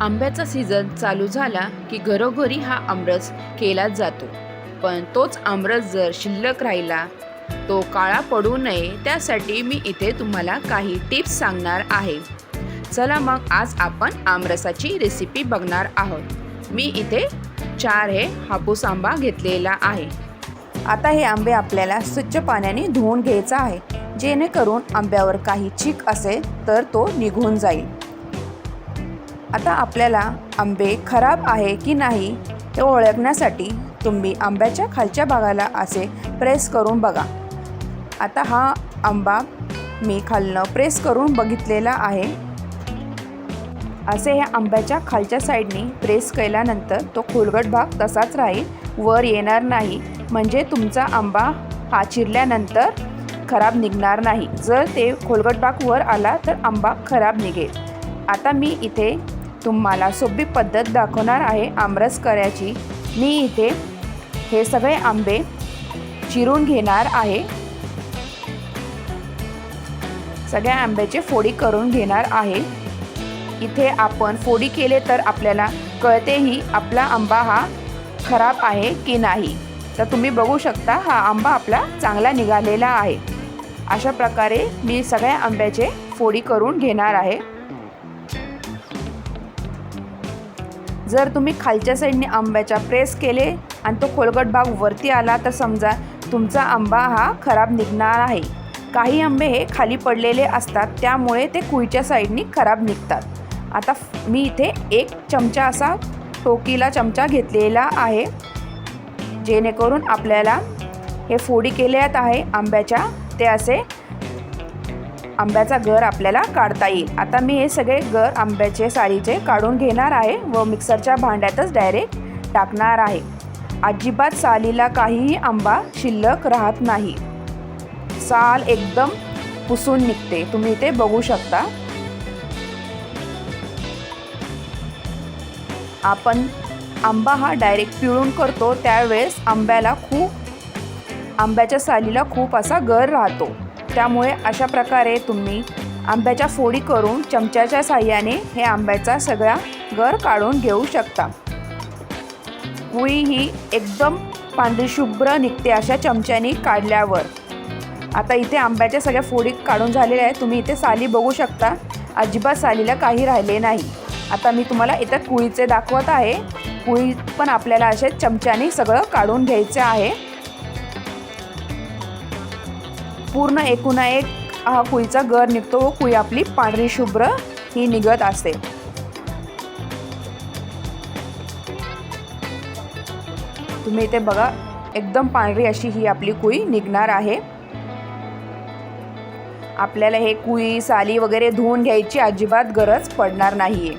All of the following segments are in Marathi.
आंब्याचा सीझन चालू झाला की घरोघरी हा आमरस केलाच जातो. पण तोच आमरस जर शिल्लक राहिला, तो काळा पडू नये त्यासाठी मी इथे तुम्हाला काही टिप्स सांगणार आहे. चला मग आज आपण आमरसाची रेसिपी बघणार आहोत. मी इथे 4 हापूस आंबा घेतलेला आहे. आता हे आंबे आपल्याला स्वच्छ पाण्याने धुवून घ्यायचा आहे, जेणेकरून आंब्यावर काही चीक असेल तर तो निघून जाईल. आता आपल्याला आंबे खराब आहे की नाही हे ओळखण्यासाठी तुम्ही आंब्याच्या खालच्या भागाला असे प्रेस करून बघा. आता हा आंबा मी खालनं प्रेस करून बघितलेला आहे. असे ह्या आंब्याच्या खालच्या साईडनी प्रेस केल्यानंतर तो खोलगट भाग तसाच राहील, वर येणार नाही. म्हणजे तुमचा आंबा हा चिरल्यानंतर खराब निघणार नाही. जर ते खोलगट भाग वर आला तर आंबा खराब निघेल. आता मी इथे तुम्हाला सोपी पद्धत दाखवणार आहे आमरस करायची. मी इथे हे सगळे आंबे चिरून घेणार आहे. सगळ्या आंब्याचे फोडी करून घेणार आहे. इथे आपण फोडी केले तर आपल्याला कळतेही आपला आंबा हा खराब आहे की नाही. तर तुम्ही बघू शकता हा आंबा आपला चांगला निघालेला आहे. अशा प्रकारे मी सगळ्या आंब्याचे फोडी करून घेणार आहे. जर तुम्ही खालच्या साईडने आंब्याच्या प्रेस केले आणि तो खोलगट भाग वरती आला तर समजा तुमचा आंबा हा खराब निघणार आहे. काही आंबे हे खाली पडलेले असतात, त्यामुळे ते कुळीच्या साईडनी खराब निघतात. आता मी इथे 1 चमचा असा टोकीला चमचा घेतलेला आहे, जेणेकरून आपल्याला हे फोडी केल्यात आहे आंब्याच्या ते असे आंब्याचा गर आपल्याला काढता येईल. आता मी हे सगळे गर आंब्याचे सालीचे काढून घेणार आहे व मिक्सरच्या भांड्यातच डायरेक्ट टाकणार आहे. अजिबात सालीला काहीही आंबा शिल्लक राहत नाही. साल एकदम पुसून निघते, तुम्ही इथे बघू शकता. आपण आंबा हा डायरेक्ट पिळून करतो त्यावेळेस आंब्याच्या सालीला खूप असा गर राहतो. त्यामुळे अशा प्रकारे तुम्ही आंब्याच्या फोडी करून चमच्याच्या साहाय्याने हे आंब्याचा सगळा गर काढून घेऊ शकता. कुळी ही एकदम पांढरी शुभ्र निघते अशा चमच्याने काढल्यावर. आता इथे आंब्याच्या सगळ्या फोडी काढून झालेल्या आहेत. तुम्ही इथे साली बघू शकता, अजिबात सालीला काही राहिले नाही. आता मी तुम्हाला इथं कुळीचे दाखवत आहे. कुळी पण आपल्याला असे चमच्याने सगळं काढून घ्यायचे आहे. पूर्ण एकूणा एक हा कुळीचा गर निघतो व कुळी आपली पांढरी शुभ्र ही निघत असते. तुम्ही इथे बघा, एकदम पांढरी अशी ही आपली कुळी निघणार आहे. आपल्याला हे कुळी साली वगैरे धुवून घ्यायची अजिबात गरज पडणार नाहीये.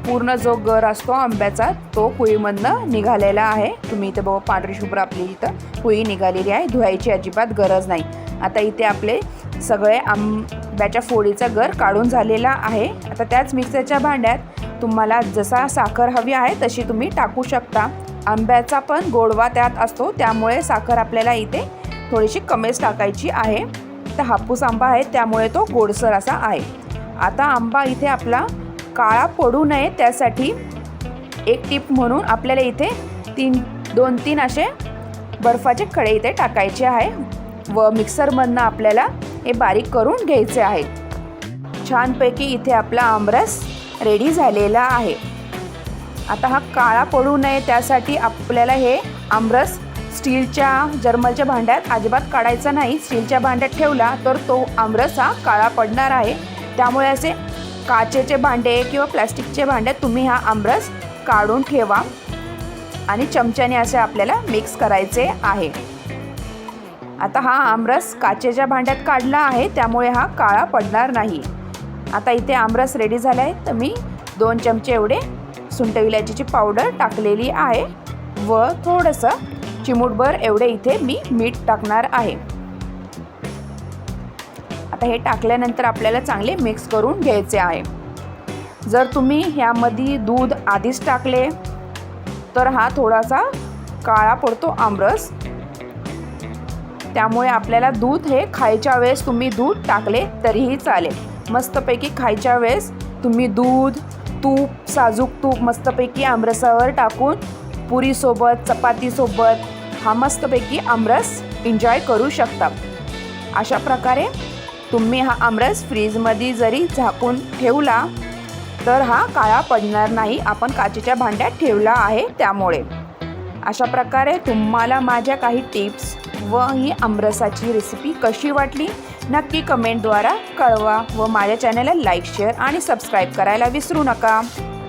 पूर्ण जो गर असतो आंब्याचा तो कुळीमधनं निघालेला आहे. तुम्ही इथे बघा, पांढरी शुभ्र आपली इथं कुळी निघालेली आहे. धुवायची अजिबात गरज नाही. आता इथे आपले सगळे आंब्याच्या फोडीचा गर काढून झालेला आहे. आता त्याच मिक्सरच्या भांड्यात तुम्हाला जसा साखर हवी आहे तशी तुम्ही टाकू शकता. आंब्याचा पण गोडवा त्यात असतो, त्यामुळे साखर आपल्याला इथे थोडीशी कमीच टाकायची आहे. तर हापूस आंबा आहे त्यामुळे तो गोडसर असा आहे. आता आंबा इथे आपला काळा पडू नये त्यासाठी एक टिप म्हणून आपल्याला इथे 2-3 असे बर्फाचे खडे इथे टाकायचे आहे व मिक्सरमधनं आपल्याला हे बारीक करून घ्यायचे आहे. छानपैकी इथे आपला आमरस रेडी झालेला आहे. आता हा काळा पडू नये त्यासाठी आपल्याला हे आमरस स्टीलच्या जर्मलच्या भांड्यात अजिबात काढायचा नाही. स्टीलच्या भांड्यात ठेवला तर तो आमरस हा काळा पडणार आहे. त्यामुळे असे काचेचे भांडे किंवा प्लास्टिकचे भांड्यात तुम्ही हा आमरस काढून ठेवा आणि चमच्याने असे आपल्याला मिक्स करायचे आहे. आता हा आमरस काचेच्या भांड्यात काढला आहे त्यामुळे हा काळा पडणार नाही. आता इथे आमरस रेडी झाला आहे. तर मी 2 चमचे एवढे सुंठ विलायचीची पावडर टाकलेली आहे व थोडंसं चिमूटभर एवढे इथे मी मीठ टाकणार आहे. आता हे टाकल्यानंतर आपल्याला चांगले मिक्स करून घ्यायचे आहे. जर तुम्ही ह्यामध्ये दूध आधीच टाकले तर हा थोडासा काळा पडतो आमरस, त्यामुळे आपल्याला दूध हे खायच्या वेळेस तुम्ही दूध टाकले तरीही चालेल. मस्तपैकी खायच्या वेळेस तुम्ही दूध, तूप, साजूक तूप मस्तपैकी आमरसावर टाकून पुरीसोबत, चपातीसोबत हा मस्तपैकी आमरस एन्जॉय करू शकता. अशा प्रकारे तुम्ही हा आमरस फ्रीजमध्ये जरी झाकून ठेवला तर हा काळा पडणार नाही. आपण काचेच्या भांड्यात ठेवला आहे त्यामुळे. अशा प्रकारे तुम्हाला माझ्या काही टिप्स व ही आमरसाची रेसिपी कशी वाटली नक्की कमेंटद्वारा कळवा व माझ्या चॅनलला लाईक, शेअर आणि सबस्क्राईब करायला विसरू नका.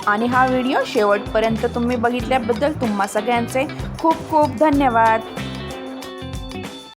आणि हा व्हिडिओ शेवटपर्यंत तुम्ही बघितल्याबद्दल तुम्हा सगळ्यांचे खूप खूप धन्यवाद.